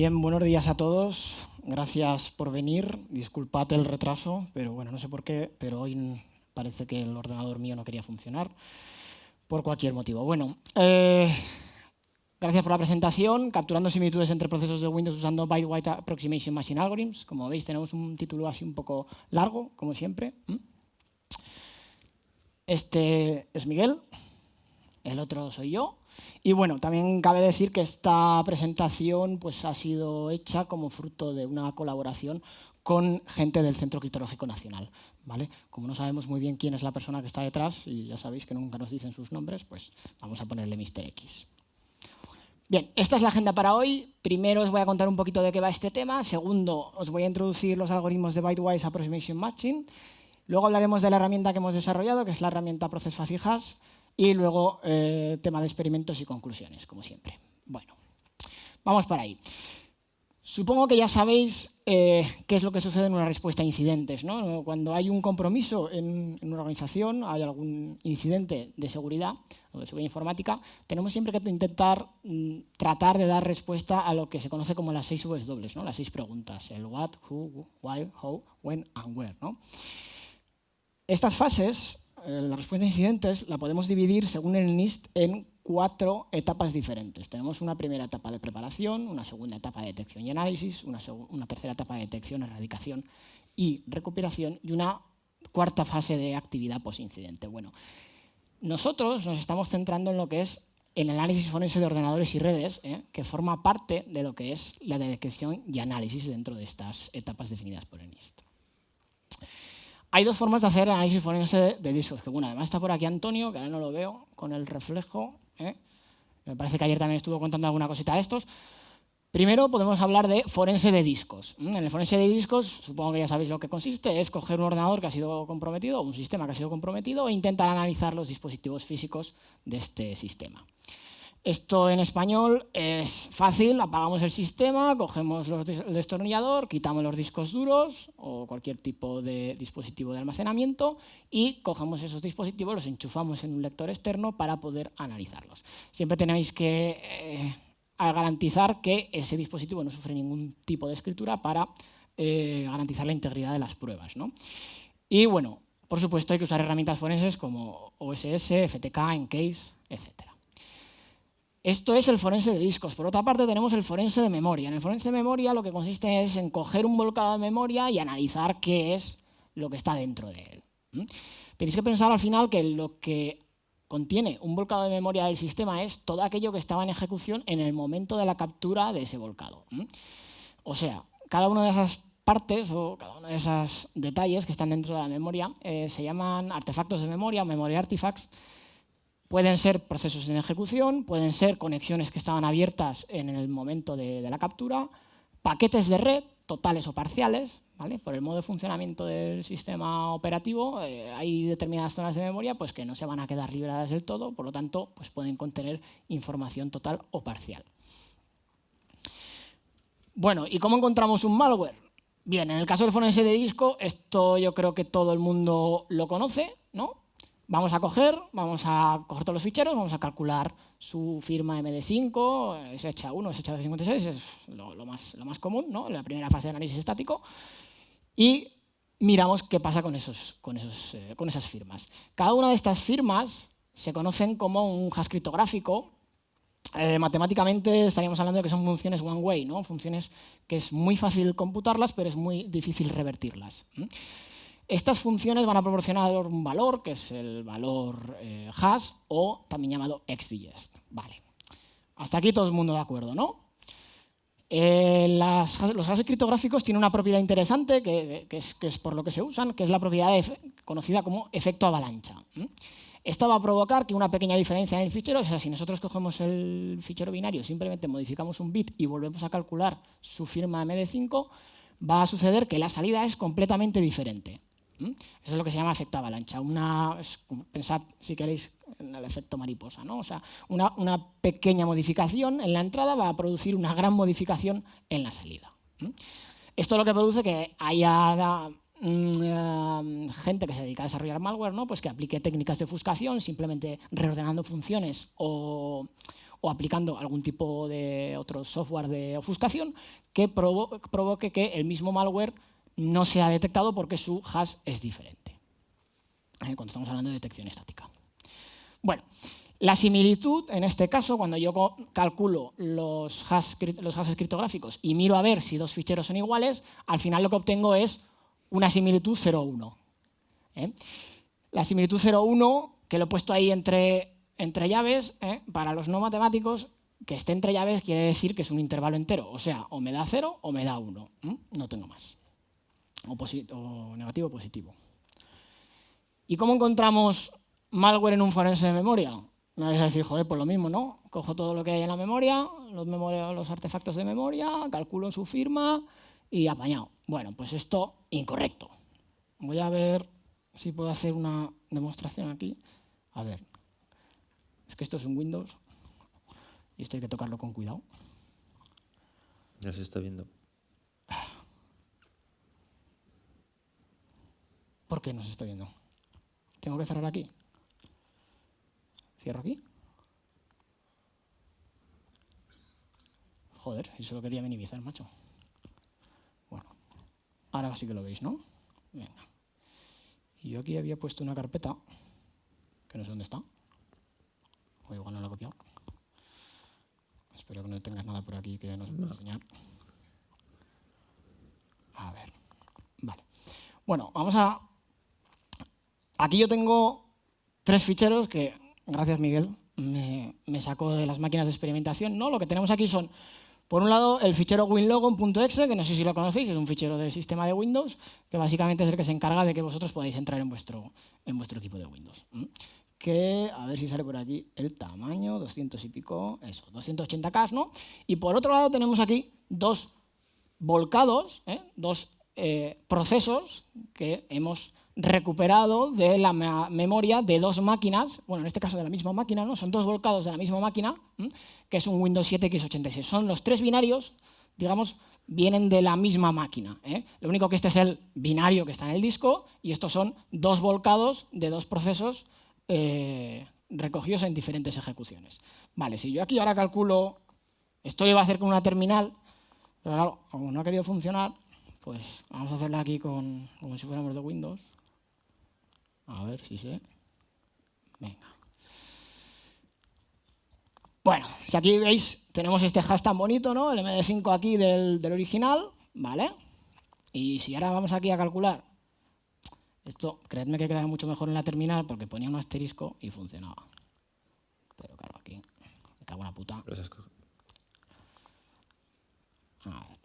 Bien, buenos días a todos. Gracias por venir. Disculpad el retraso, pero bueno, no sé por qué, pero hoy parece que el ordenador mío no quería funcionar por cualquier motivo. Bueno, gracias por la presentación. Capturando similitudes entre procesos de Windows usando Byte-Wide Approximation Machine Algorithms. Como veis, tenemos un título así un poco largo, como siempre. Este es Miguel. El otro soy yo. Y bueno, también cabe decir que esta presentación pues, ha sido hecha como fruto de una colaboración con gente del Centro Criptológico Nacional, ¿vale? Como no sabemos muy bien quién es la persona que está detrás, y ya sabéis que nunca nos dicen sus nombres, pues vamos a ponerle Mr. X. Bien, esta es la agenda para hoy. Primero os voy a contar un poquito de qué va este tema. Segundo, os voy a introducir los algoritmos de Byte-Wise Approximation Matching. Luego hablaremos de la herramienta que hemos desarrollado, que es la herramienta Process Fuzzy Hash. Y luego, tema de experimentos y conclusiones, como siempre. Bueno, vamos para ahí. Supongo que ya sabéis qué es lo que sucede en una respuesta a incidentes, ¿no? Cuando hay un compromiso en una organización, hay algún incidente de seguridad o de seguridad informática, tenemos siempre que intentar tratar de dar respuesta a lo que se conoce como las 6 W, ¿no? Las 6 preguntas, el what, who, why, how, when and where, ¿no? Estas fases, la respuesta a incidentes, la podemos dividir, según el NIST, en 4 etapas diferentes. Tenemos una primera etapa de preparación, una segunda etapa de detección y análisis, una tercera etapa de detección, erradicación y recuperación y una cuarta fase de actividad post-incidente. Bueno, nosotros nos estamos centrando en lo que es el análisis forense de ordenadores y redes, que forma parte de lo que es la detección y análisis dentro de estas etapas definidas por el NIST. Hay 2 formas de hacer análisis forense de discos, que bueno, además está por aquí Antonio, que ahora no lo veo, con el reflejo. Me parece que ayer también estuvo contando alguna cosita de estos. Primero podemos hablar de forense de discos. En el forense de discos, supongo que ya sabéis lo que consiste, es coger un ordenador que ha sido comprometido, o un sistema que ha sido comprometido, e intentar analizar los dispositivos físicos de este sistema. Esto en español es fácil, apagamos el sistema, cogemos el destornillador, quitamos los discos duros o cualquier tipo de dispositivo de almacenamiento y cogemos esos dispositivos, los enchufamos en un lector externo para poder analizarlos. Siempre tenéis que garantizar que ese dispositivo no sufre ningún tipo de escritura para garantizar la integridad de las pruebas, ¿no? Y bueno, por supuesto hay que usar herramientas forenses como OSS, FTK, Encase, etc. Esto es el forense de discos. Por otra parte, tenemos el forense de memoria. En el forense de memoria lo que consiste es en coger un volcado de memoria y analizar qué es lo que está dentro de él. Tenéis que pensar al final que lo que contiene un volcado de memoria del sistema es todo aquello que estaba en ejecución en el momento de la captura de ese volcado. O sea, cada una de esas partes o cada uno de esos detalles que están dentro de la memoria se llaman artefactos de memoria o memory artifacts. Pueden ser procesos en ejecución, pueden ser conexiones que estaban abiertas en el momento de la captura, paquetes de red, totales o parciales, ¿vale? Por el modo de funcionamiento del sistema operativo, hay determinadas zonas de memoria pues, que no se van a quedar liberadas del todo, por lo tanto, pues, pueden contener información total o parcial. Bueno, ¿y cómo encontramos un malware? Bien, en el caso del forense de disco, esto yo creo que todo el mundo lo conoce, ¿no? Vamos a coger todos los ficheros, vamos a calcular su firma MD5, SH1, SH256, es lo más común, ¿no? La primera fase de análisis estático, y miramos qué pasa con esas firmas. Cada una de estas firmas se conocen como un hash criptográfico. Matemáticamente estaríamos hablando de que son funciones one way, ¿no? Funciones que es muy fácil computarlas, pero es muy difícil revertirlas. Estas funciones van a proporcionar un valor, que es el valor hash, o también llamado xdigest. Vale. Hasta aquí todo el mundo de acuerdo, ¿no? Los hashes criptográficos tienen una propiedad interesante, que es por lo que se usan, que es la propiedad conocida como efecto avalancha. Esto va a provocar que una pequeña diferencia en el fichero, o sea, si nosotros cogemos el fichero binario, simplemente modificamos un bit y volvemos a calcular su firma MD5, va a suceder que la salida es completamente diferente. Eso es lo que se llama efecto avalancha. Pensad, si queréis, en el efecto mariposa, ¿no? O sea, una pequeña modificación en la entrada va a producir una gran modificación en la salida. Esto es lo que produce que haya gente que se dedica a desarrollar malware, ¿no? Pues que aplique técnicas de ofuscación, simplemente reordenando funciones o o aplicando algún tipo de otro software de ofuscación que provoque que el mismo malware no sea detectado porque su hash es diferente. Cuando estamos hablando de detección estática. Bueno, la similitud, en este caso, cuando yo calculo los hashes criptográficos y miro a ver si dos ficheros son iguales, al final lo que obtengo es una similitud 0,1. La similitud 0,1, que lo he puesto ahí entre llaves, para los no matemáticos, que esté entre llaves quiere decir que es un intervalo entero. O sea, o me da 0 o me da 1. No tengo más. O negativo o positivo. ¿Y cómo encontramos malware en un forense de memoria? Me vais a decir, joder, pues lo mismo, ¿no? Cojo todo lo que hay en la memoria, los artefactos de memoria, calculo su firma y apañado. Bueno, pues esto, incorrecto. Voy a ver si puedo hacer una demostración aquí. A ver, es que esto es un Windows y esto hay que tocarlo con cuidado. Ya se está viendo. ¿Por qué no se está viendo? ¿Tengo que cerrar aquí? ¿Cierro aquí? Joder, yo solo quería minimizar, macho. Bueno, ahora sí que lo veis, ¿no? Venga. Y yo aquí había puesto una carpeta, que no sé dónde está. O igual no la he copiado. Espero que no tengas nada por aquí que nos pueda enseñar. A ver. Vale. Bueno, vamos a... Aquí yo tengo 3 ficheros que, gracias Miguel, me sacó de las máquinas de experimentación. ¿No? Lo que tenemos aquí son, por un lado, el fichero winlogon.exe, que no sé si lo conocéis, es un fichero del sistema de Windows, que básicamente es el que se encarga de que vosotros podáis entrar en vuestro equipo de Windows. Que, a ver si sale por aquí el tamaño, 200 y pico, eso, 280K, ¿no? Y por otro lado tenemos aquí 2 volcados, 2 procesos que hemos recuperado de la memoria de 2 máquinas, bueno, en este caso de la misma máquina, ¿no? Son 2 volcados de la misma máquina, que es un Windows 7 x86. Son los 3 binarios, digamos, vienen de la misma máquina. Lo único que este es el binario que está en el disco y estos son 2 volcados de 2 procesos recogidos en diferentes ejecuciones. Vale, si yo aquí ahora calculo, esto lo iba a hacer con una terminal, pero claro, como no ha querido funcionar, pues vamos a hacerla aquí como si fuéramos de Windows. A ver si sé. Venga. Bueno, si aquí veis, tenemos este hash tan bonito, ¿no? El MD5 aquí del original, ¿vale? Y si ahora vamos aquí a calcular, esto, creedme que queda mucho mejor en la terminal porque ponía un asterisco y funcionaba. Pero claro, aquí me cago en la puta. A ver.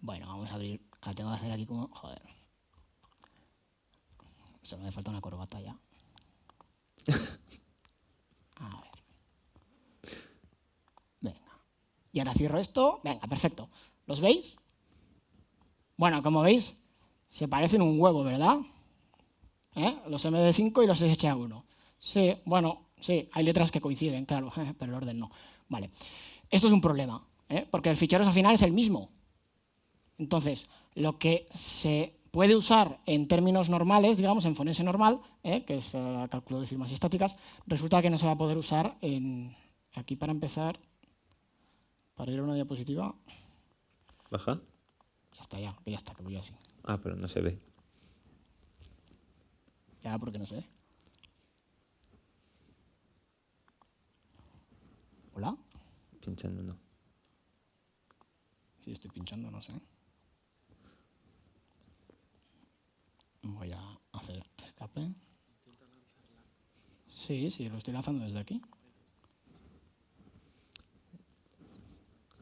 Bueno, vamos a abrir. La tengo que hacer aquí como... Joder. Solo me falta una corbata ya. A ver. Venga. Y ahora cierro esto. Venga, perfecto. ¿Los veis? Bueno, como veis, se parecen un huevo, ¿verdad? Los MD5 y los SHA-1. Sí, bueno, sí, hay letras que coinciden, claro, pero el orden no. Vale. Esto es un problema, porque el fichero al final es el mismo. Entonces, lo que se puede usar en términos normales, digamos, en forense normal, que es el cálculo de firmas estáticas, resulta que no se va a poder usar aquí para empezar, para ir a una diapositiva. ¿Baja? Ya está, que voy así. Ah, pero no se ve. Ya, porque no se ve. ¿Hola? Pinchando no. Sí, estoy pinchando, no sé. Voy a hacer escape. Sí, lo estoy lanzando desde aquí.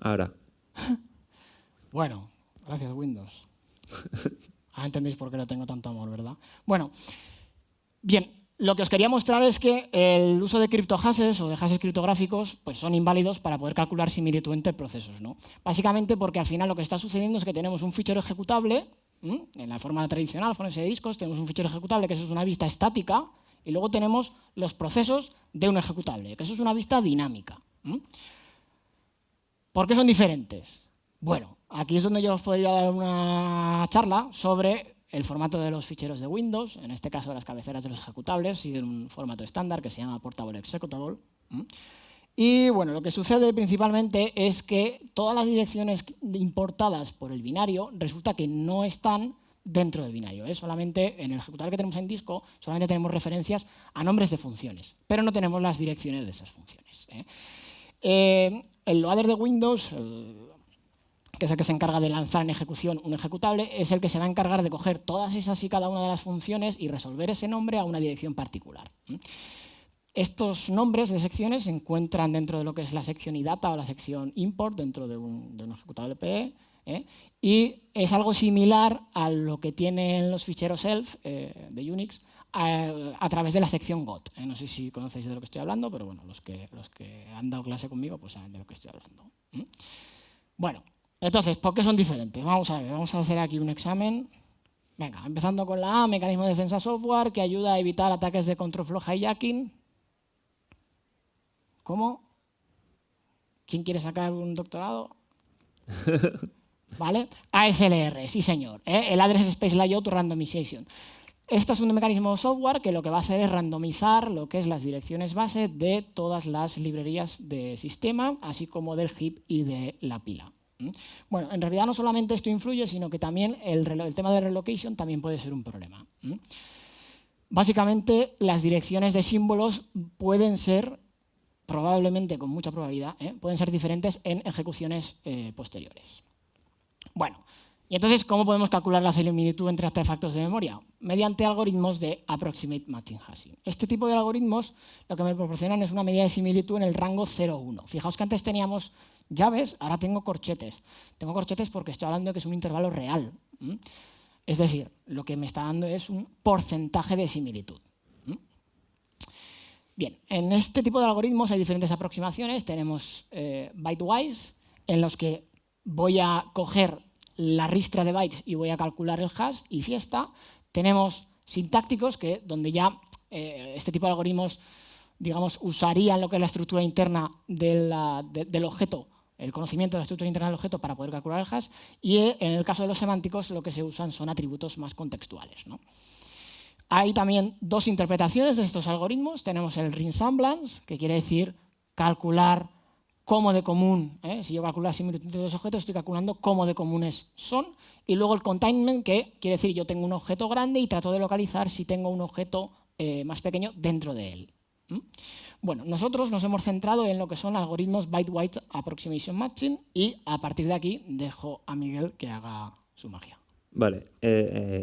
Ahora. Bueno, gracias Windows. Ahora entendéis por qué le tengo tanto amor, ¿verdad? Bueno, bien, lo que os quería mostrar es que el uso de criptohashes o de hashes criptográficos pues son inválidos para poder calcular similitud entre procesos, ¿no? Básicamente porque al final lo que está sucediendo es que tenemos un fichero ejecutable, en la forma tradicional, forense de discos, tenemos un fichero ejecutable que eso es una vista estática y luego tenemos los procesos de un ejecutable, que eso es una vista dinámica. ¿Por qué son diferentes? Bueno, aquí es donde yo os podría dar una charla sobre el formato de los ficheros de Windows, en este caso las cabeceras de los ejecutables, siguen un formato estándar que se llama Portable Executable. Y bueno, lo que sucede principalmente es que todas las direcciones importadas por el binario resulta que no están dentro del binario. Solamente en el ejecutable que tenemos en disco solamente tenemos referencias a nombres de funciones, pero no tenemos las direcciones de esas funciones. El loader de Windows, que es el que se encarga de lanzar en ejecución un ejecutable, es el que se va a encargar de coger todas esas y cada una de las funciones y resolver ese nombre a una dirección particular. Estos nombres de secciones se encuentran dentro de lo que es la sección IDATA o la sección import dentro de un ejecutable PE, y es algo similar a lo que tienen los ficheros ELF de Unix a través de la sección GOT. No sé si conocéis de lo que estoy hablando, pero bueno, los que han dado clase conmigo pues saben de lo que estoy hablando. Bueno, entonces, ¿por qué son diferentes? Vamos a ver, vamos a hacer aquí un examen. Venga, empezando con la A, mecanismo de defensa software, que ayuda a evitar ataques de control flow hijacking. ¿Cómo? ¿Quién quiere sacar un doctorado? ¿Vale? ASLR, sí señor. El Address Space Layout Randomization. Este es un mecanismo de software que lo que va a hacer es randomizar lo que es las direcciones base de todas las librerías de sistema, así como del heap y de la pila. Bueno, en realidad no solamente esto influye, sino que también el tema de relocation también puede ser un problema. Básicamente, las direcciones de símbolos pueden ser, probablemente con mucha probabilidad, pueden ser diferentes en ejecuciones posteriores. Bueno, y entonces, ¿cómo podemos calcular la similitud entre artefactos de memoria? Mediante algoritmos de Approximate Matching Hashing. Este tipo de algoritmos lo que me proporcionan es una medida de similitud en el rango 0,1. Fijaos que antes teníamos llaves, ahora tengo corchetes. Tengo corchetes porque estoy hablando de que es un intervalo real. Es decir, lo que me está dando es un porcentaje de similitud. Bien, en este tipo de algoritmos hay diferentes aproximaciones. Tenemos bytewise, en los que voy a coger la ristra de bytes y voy a calcular el hash y fiesta. Tenemos sintácticos, donde ya este tipo de algoritmos, digamos, usarían lo que es la estructura interna del objeto, el conocimiento de la estructura interna del objeto para poder calcular el hash. Y en el caso de los semánticos, lo que se usan son atributos más contextuales, ¿no? Hay también dos interpretaciones de estos algoritmos. Tenemos el resemblance, que quiere decir calcular cómo de común, si yo calculo la similitud de dos objetos, estoy calculando cómo de comunes son. Y luego el containment, que quiere decir yo tengo un objeto grande y trato de localizar si tengo un objeto más pequeño dentro de él. Bueno, nosotros nos hemos centrado en lo que son algoritmos byte-wise approximation matching y a partir de aquí dejo a Miguel que haga su magia. Vale,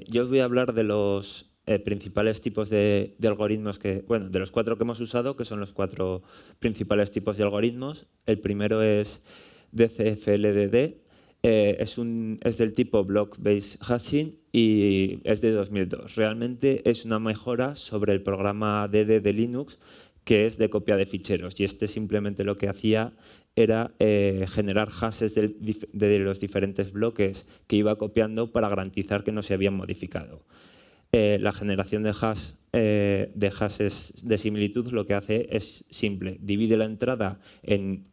yo os voy a hablar de los principales tipos de algoritmos de los 4 que hemos usado, que son los 4 principales tipos de algoritmos. El primero es DCFLDD, es del tipo Block-Based Hashing y es de 2002. Realmente es una mejora sobre el programa DD de Linux, que es de copia de ficheros, y este simplemente lo que hacía era generar hashes de los diferentes bloques que iba copiando para garantizar que no se habían modificado. La generación de hashes de similitud lo que hace es simple. Divide la entrada en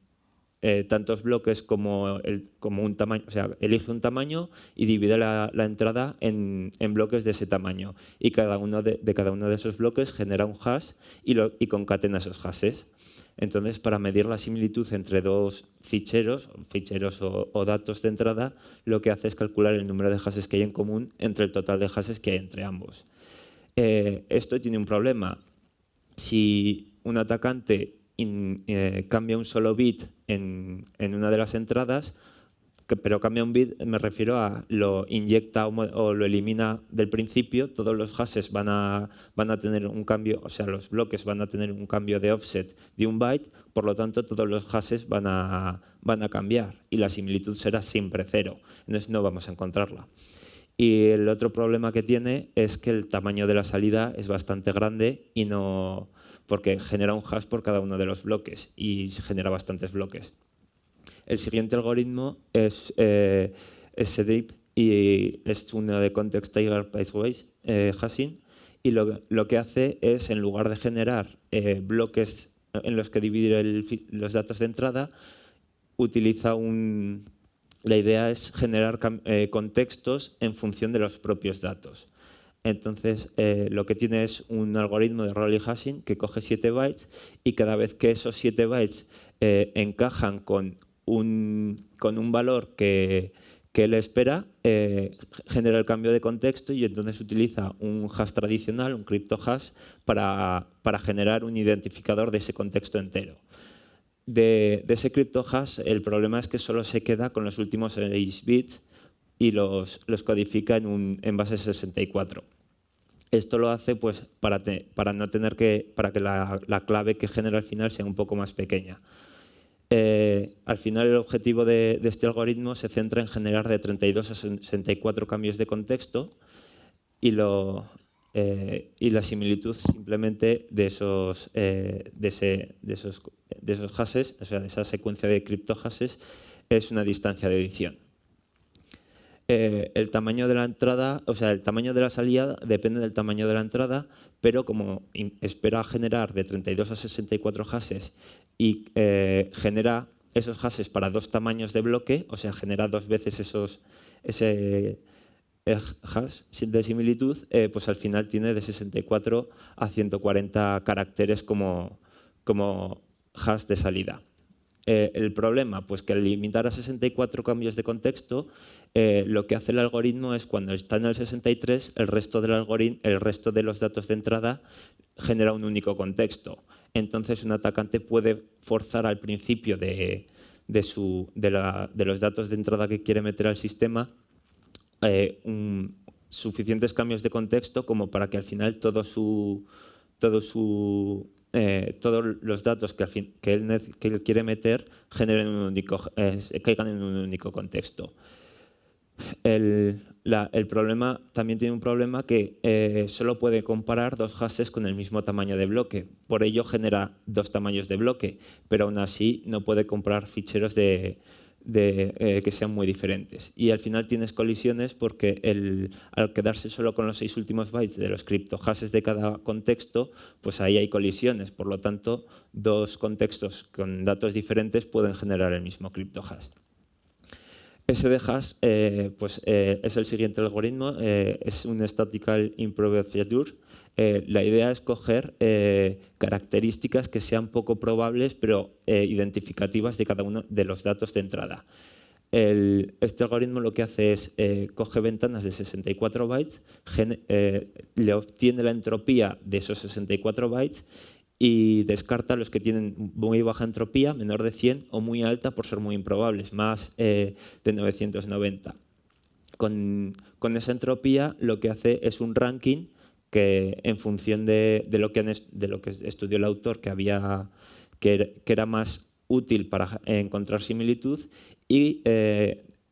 tantos bloques como un tamaño, o sea, elige un tamaño y divide la entrada en bloques de ese tamaño. Y cada uno de cada uno de esos bloques genera un hash y concatena esos hashes. Entonces, para medir la similitud entre dos ficheros o datos de entrada, lo que hace es calcular el número de hashes que hay en común entre el total de hashes que hay entre ambos. Esto tiene un problema. Si un atacante cambia un solo bit en una de las entradas, pero cambia un bit, me refiero a lo inyecta o lo elimina del principio, todos los hashes van a tener un cambio, o sea, los bloques van a tener un cambio de offset de un byte, por lo tanto todos los hashes van a cambiar y la similitud será siempre 0, entonces no vamos a encontrarla. Y el otro problema que tiene es que el tamaño de la salida es bastante grande y no, porque genera un hash por cada uno de los bloques y genera bastantes bloques. El siguiente algoritmo es SDIP y es uno de Context Tiger Pathways Hashing, y lo que hace es, en lugar de generar bloques en los que dividir los datos de entrada, utiliza un la idea es generar contextos en función de los propios datos. Entonces, lo que tiene es un algoritmo de Rowley hashing que coge 7 bytes y cada vez que esos 7 bytes encajan con un valor que él espera, genera el cambio de contexto y entonces utiliza un hash tradicional, un cryptohash, para generar un identificador de ese contexto entero. De ese cryptohash, el problema es que solo se queda con los últimos 6 bits y los codifica en base 64. Esto lo hace pues, para que la clave que genera al final sea un poco más pequeña. Al final, el objetivo de este algoritmo se centra en generar de 32 a 64 cambios de contexto y la similitud simplemente de esos hashes, o sea, de esa secuencia de criptohashes, es una distancia de edición. El tamaño de la entrada, o sea, el tamaño de la salida depende del tamaño de la entrada, pero como espera generar de 32 a 64 hashes y genera esos hashes para 2 tamaños de bloque, o sea, genera 2 veces ese hash de similitud, pues al final tiene de 64 a 140 caracteres como hash de salida. El problema, pues que al limitar a 64 cambios de contexto, lo que hace el algoritmo es cuando está en el 63, el resto de los datos de entrada genera un único contexto. Entonces, un atacante puede forzar al principio de los datos de entrada que quiere meter al sistema suficientes cambios de contexto como para que al final todos los datos que él quiere meter caigan en un único contexto. El problema también tiene un problema que solo puede comparar 2 hashes con el mismo tamaño de bloque. Por ello genera 2 tamaños de bloque, pero aún así no puede comparar ficheros que sean muy diferentes. Y al final tienes colisiones porque al quedarse solo con los 6 últimos bytes de los criptohashes de cada contexto, pues ahí hay colisiones. Por lo tanto, 2 contextos con datos diferentes pueden generar el mismo criptohash. SDHash es el siguiente algoritmo, es un Statistical Improvisation. La idea es coger características que sean poco probables pero identificativas de cada uno de los datos de entrada. Este algoritmo lo que hace es coge ventanas de 64 bytes, le obtiene la entropía de esos 64 bytes y descarta los que tienen muy baja entropía, menor de 100, o muy alta por ser muy improbables, más de 990. Con esa entropía lo que hace es un ranking que en función de lo que estudió el autor, que era más útil para encontrar similitud, y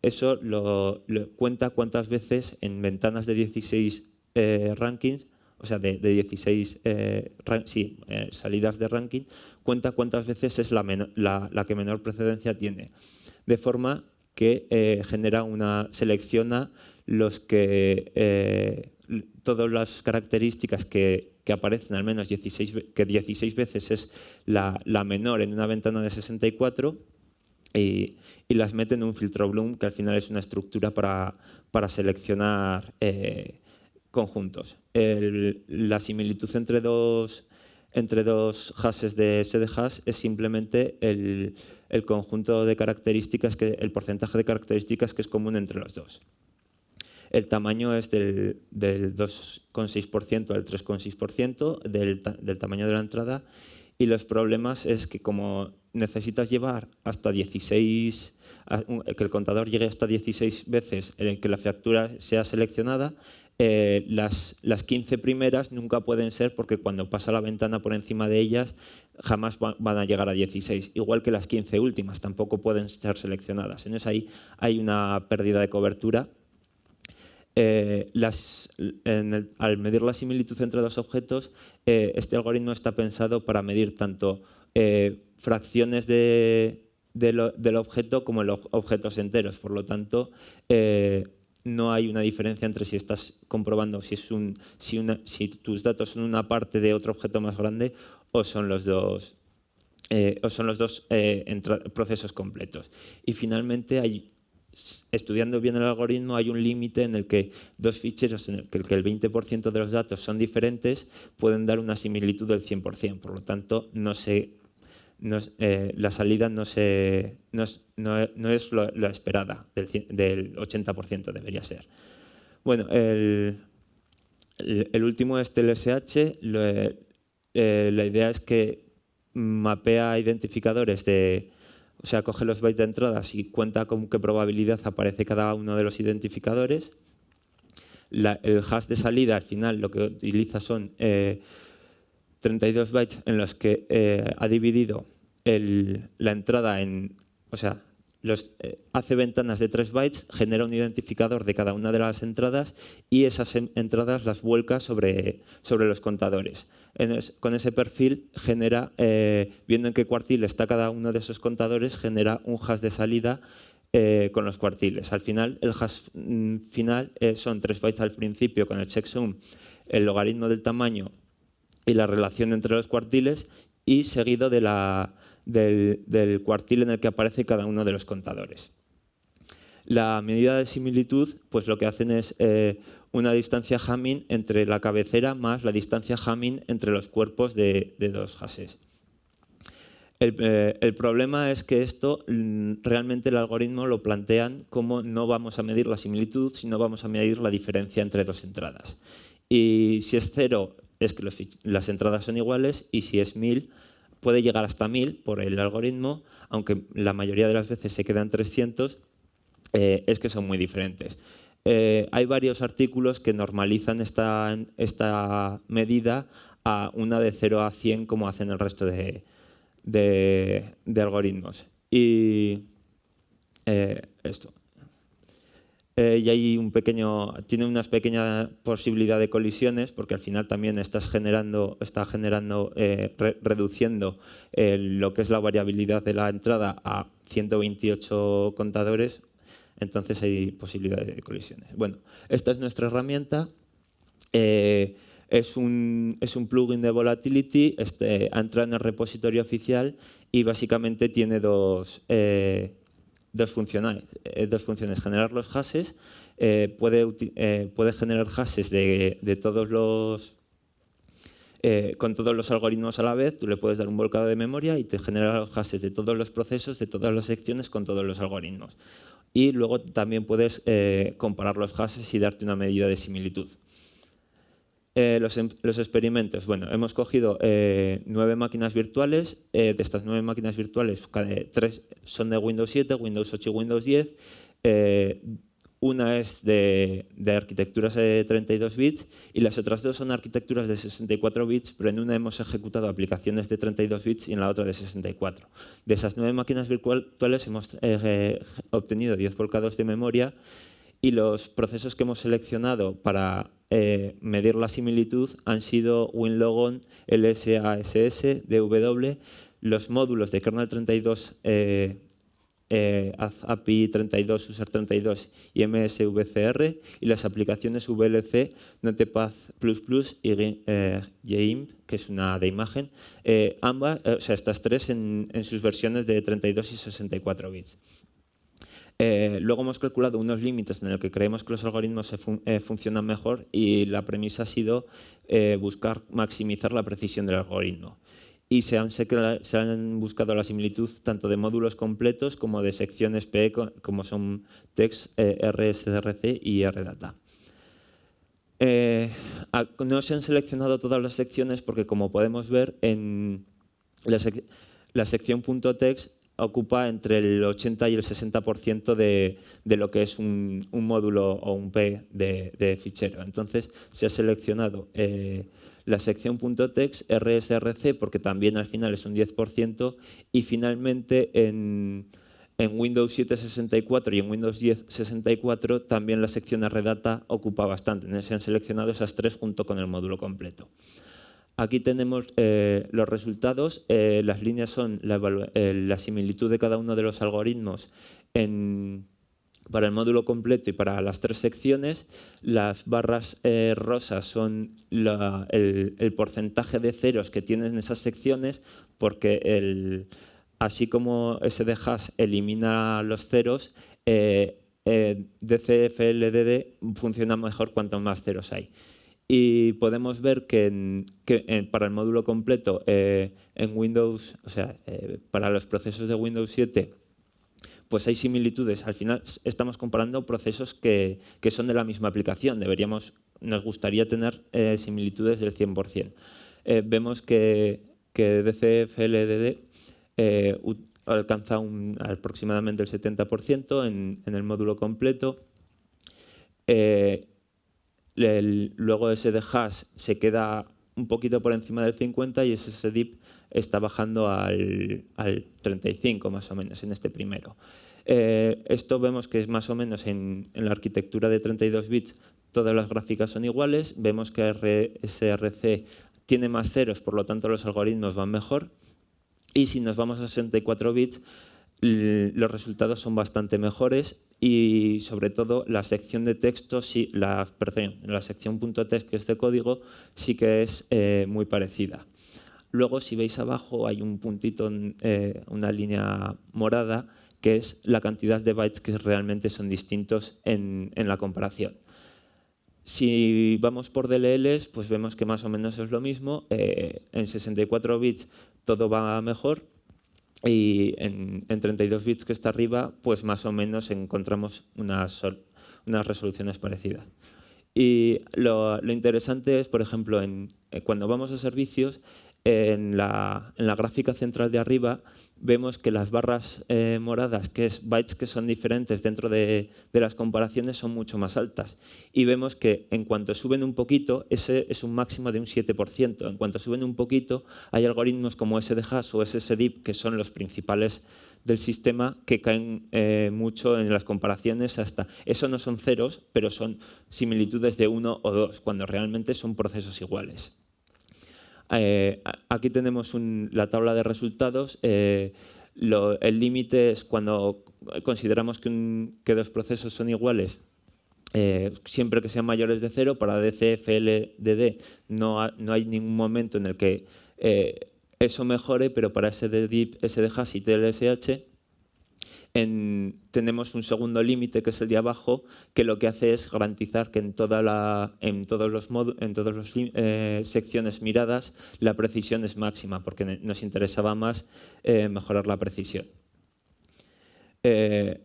eso lo cuenta cuántas veces en ventanas de 16 rankings, o sea, de 16 salidas de ranking, cuenta cuántas veces es la que menor precedencia tiene. De forma que selecciona todas las características que aparecen al menos 16 veces es la menor en una ventana de 64 y las mete en un filtro Bloom, que al final es una estructura para seleccionar conjuntos. La similitud entre dos hashes de SDHash es simplemente el conjunto de características, el porcentaje de características que es común entre los dos. El tamaño es del 2,6% al 3,6% del tamaño de la entrada, y los problemas es que como necesitas llevar hasta 16, que el contador llegue hasta 16 veces en que la factura sea seleccionada, las 15 primeras nunca pueden ser porque cuando pasa la ventana por encima de ellas jamás van a llegar a 16. Igual que las 15 últimas tampoco pueden ser seleccionadas. Entonces ahí hay una pérdida de cobertura. Al medir la similitud entre dos objetos, este algoritmo está pensado para medir tanto fracciones del objeto como los objetos enteros. Por lo tanto, no hay una diferencia entre si estás comprobando si tus datos son una parte de otro objeto más grande o son los dos procesos completos. Y finalmente hay estudiando bien el algoritmo hay un límite en el que dos ficheros en el que el 20% de los datos son diferentes pueden dar una similitud del 100%. Por lo tanto, la salida no es la esperada, del 80% debería ser. Bueno, el último es TLSH. La idea es que mapea identificadores o sea, coge los bytes de entradas y cuenta con qué probabilidad aparece cada uno de los identificadores. El hash de salida, al final, lo que utiliza son 32 bytes en los que ha dividido la entrada en... O sea, hace ventanas de 3 bytes, genera un identificador de cada una de las entradas y esas entradas las vuelca sobre los contadores. Con ese perfil genera, viendo en qué cuartil está cada uno de esos contadores, genera un hash de salida con los cuartiles. Al final, el hash final son 3 bytes al principio con el checksum, el logaritmo del tamaño y la relación entre los cuartiles, y seguido del cuartil en el que aparece cada uno de los contadores. La medida de similitud, pues lo que hacen es una distancia Hamming entre la cabecera más la distancia Hamming entre los cuerpos de dos hashes. El problema es que esto realmente el algoritmo lo plantean como no vamos a medir la similitud, sino vamos a medir la diferencia entre dos entradas. Y si es 0, es que las entradas son iguales, y si es 1000, puede llegar hasta 1000 por el algoritmo, aunque la mayoría de las veces se queda en 300, es que son muy diferentes. Hay varios artículos que normalizan esta medida a una de 0 a 100 como hacen el resto de algoritmos. Y esto. Y hay tiene una pequeña posibilidad de colisiones, porque al final también está reduciendo lo que es la variabilidad de la entrada a 128 contadores, entonces hay posibilidad de colisiones. Bueno, esta es nuestra herramienta. Es un plugin de Volatility, ha entrado en el repositorio oficial y básicamente tiene dos funciones. Generar los hashes, puede generar hashes de todos con todos los algoritmos a la vez. Tú le puedes dar un volcado de memoria y te genera los hashes de todos los procesos, de todas las secciones con todos los algoritmos. Y luego también puedes comparar los hashes y darte una medida de similitud. Los experimentos. Bueno, hemos cogido 9 máquinas virtuales. De estas 9 máquinas virtuales, 3 son de Windows 7, Windows 8 y Windows 10. Una es de arquitecturas de 32 bits y las otras 2 son arquitecturas de 64 bits, pero en una hemos ejecutado aplicaciones de 32 bits y en la otra de 64. De esas 9 máquinas virtuales hemos obtenido 10 volcados de memoria, y los procesos que hemos seleccionado para medir la similitud han sido WinLogon, LSASS, DW, los módulos de kernel 32, API 32, User 32 y MSVCR, y las aplicaciones VLC, Notepad++ y GIMP, que es una de imagen, ambas, o sea, estas tres en sus versiones de 32 y 64 bits. Luego hemos calculado unos límites en los que creemos que los algoritmos funcionan mejor, y la premisa ha sido buscar maximizar la precisión del algoritmo. Y se han buscado la similitud tanto de módulos completos como de secciones PE, como son TEX, RSRC y RData. No se han seleccionado todas las secciones porque, como podemos ver, en la sección .text ocupa entre el 80 y el 60% de lo que es un módulo o un P de fichero. Entonces, se ha seleccionado la sección .text, RSRC, porque también al final es un 10%, y finalmente en Windows 7 64 y en Windows 10 64 también la sección RData ocupa bastante. Se han seleccionado esas tres junto con el módulo completo. Aquí tenemos los resultados. Las líneas son la similitud de cada uno de los algoritmos para el módulo completo y para las tres secciones. Las barras rosas son el porcentaje de ceros que tienen esas secciones, porque así como SD hash elimina los ceros, DCFLDD funciona mejor cuanto más ceros hay. Y podemos ver que, para el módulo completo en Windows, o sea, para los procesos de Windows 7, pues hay similitudes. Al final estamos comparando procesos que son de la misma aplicación. Nos gustaría tener similitudes del 100%. Vemos que DCFLDD alcanza aproximadamente el 70% en el módulo completo. Luego SDHash se queda un poquito por encima del 50 y SSDIP está bajando al 35 más o menos en este primero. Esto vemos que es más o menos en la arquitectura de 32 bits todas las gráficas son iguales. Vemos que SRC tiene más ceros, por lo tanto los algoritmos van mejor. Y si nos vamos a 64 bits, los resultados son bastante mejores y sobre todo la sección de texto, la sección .text, que es de código, sí que es muy parecida. Luego, si veis abajo, hay un puntito, una línea morada, que es la cantidad de bytes que realmente son distintos en la comparación. Si vamos por DLLs, pues vemos que más o menos es lo mismo. En 64 bits todo va mejor. Y en 32 bits que está arriba, pues más o menos encontramos unas resoluciones parecidas. Y lo interesante es, por ejemplo, cuando vamos a servicios, en la gráfica central de arriba vemos que las barras moradas, que es bytes que son diferentes dentro de las comparaciones, son mucho más altas. Y vemos que en cuanto suben un poquito, ese es un máximo de un 7%. En cuanto suben un poquito, hay algoritmos como SDHash o SSDIP, que son los principales del sistema, que caen mucho en las comparaciones hasta... Eso no son ceros, pero son similitudes de 1 o 2, cuando realmente son procesos iguales. Aquí tenemos la tabla de resultados. El límite es cuando consideramos que dos procesos son iguales, siempre que sean mayores de 0. Para DCFLDD no hay ningún momento en el que eso mejore, pero para SDDIP, SDHash y TLSH tenemos un segundo límite, que es el de abajo, que lo que hace es garantizar que en todas las secciones miradas la precisión es máxima, porque nos interesaba más mejorar la precisión.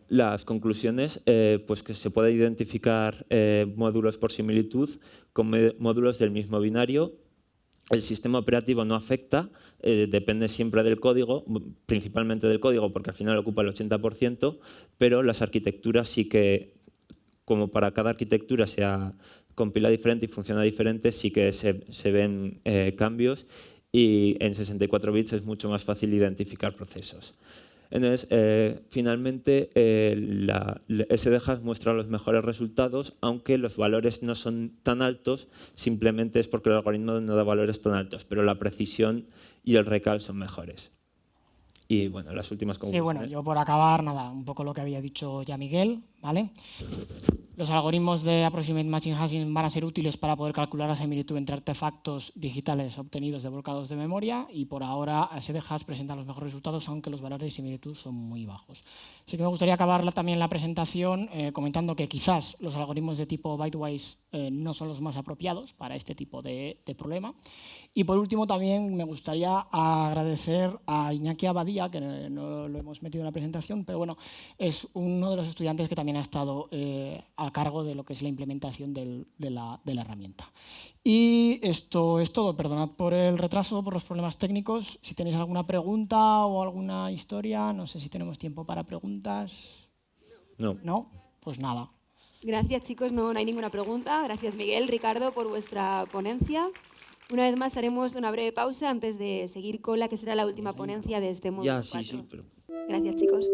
Las conclusiones, pues que se puede identificar módulos por similitud con módulos del mismo binario. El sistema operativo no afecta, depende siempre del código, principalmente del código, porque al final ocupa el 80%, pero las arquitecturas sí que, como para cada arquitectura se compila diferente y funciona diferente, sí que se ven cambios, y en 64 bits es mucho más fácil identificar procesos. Entonces, finalmente, SDHash muestra los mejores resultados, aunque los valores no son tan altos, simplemente es porque el algoritmo no da valores tan altos, pero la precisión y el recal son mejores. Y bueno, las últimas conclusiones. Sí, bueno, yo por acabar, nada, un poco lo que había dicho ya Miguel, ¿vale? Los algoritmos de Approximate Machine Hashing van a ser útiles para poder calcular la similitud entre artefactos digitales obtenidos de volcados de memoria, y por ahora SDHash presenta los mejores resultados, aunque los valores de similitud son muy bajos. Así que me gustaría acabar también la presentación comentando que quizás los algoritmos de tipo Bitewise no son los más apropiados para este tipo de problema. Y por último, también me gustaría agradecer a Iñaki Abadía, que no lo hemos metido en la presentación, pero bueno, es uno de los estudiantes que también ha estado a cargo de lo que es la implementación de la herramienta. Y esto es todo. Perdonad por el retraso, por los problemas técnicos. Si tenéis alguna pregunta o alguna historia, no sé si tenemos tiempo para preguntas. No. ¿No? Pues nada. Gracias, chicos. No hay ninguna pregunta. Gracias, Miguel, Ricardo, por vuestra ponencia. Una vez más haremos una breve pausa antes de seguir con la que será la última ponencia de este módulo 4. Sí, pero... Gracias, chicos.